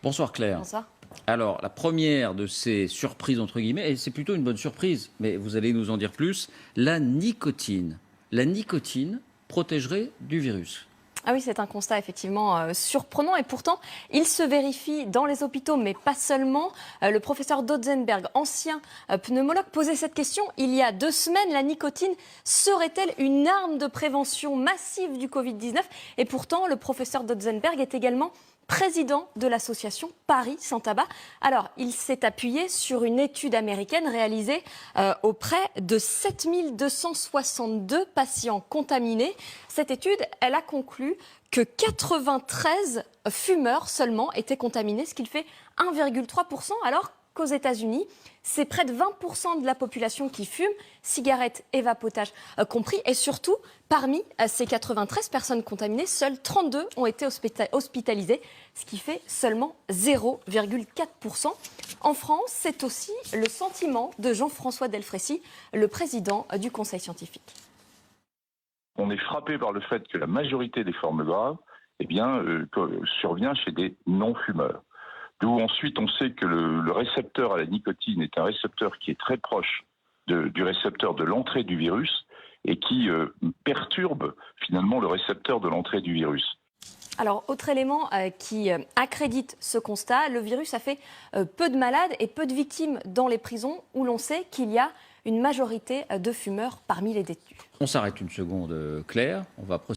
Bonsoir Claire. Bonsoir. Alors, la première de ces surprises, entre guillemets, et c'est plutôt une bonne surprise, mais vous allez nous en dire plus, la nicotine. La nicotine protégerait du virus. Ah oui, c'est un constat effectivement surprenant et pourtant il se vérifie dans les hôpitaux, mais pas seulement. Le professeur Dotzenberg, ancien pneumologue, posait cette question il y a 2 semaines. La nicotine serait-elle une arme de prévention massive du Covid-19? Et pourtant, le professeur Dotzenberg est également président de l'association Paris Sans Tabac. Alors, il s'est appuyé sur une étude américaine réalisée auprès de 7262 patients contaminés. Cette étude, elle a conclu que 93 fumeurs seulement étaient contaminés, ce qui fait 1,3%, alors qu'aux États-Unis, c'est près de 20% de la population qui fume, cigarettes et vapotage compris. Et surtout, parmi ces 93 personnes contaminées, seules 32 ont été hospitalisées, ce qui fait seulement 0,4%. En France, c'est aussi le sentiment de Jean-François Delfrécy, le président du Conseil scientifique. On est frappé par le fait que la majorité des formes graves survient chez des non-fumeurs. D'où ensuite on sait que le récepteur à la nicotine est un récepteur qui est très proche du récepteur de l'entrée du virus et qui perturbe finalement le récepteur de l'entrée du virus. Alors, autre élément qui accrédite ce constat, le virus a fait peu de malades et peu de victimes dans les prisons où l'on sait qu'il y a une majorité de fumeurs parmi les détenus. On s'arrête une seconde, Claire. On va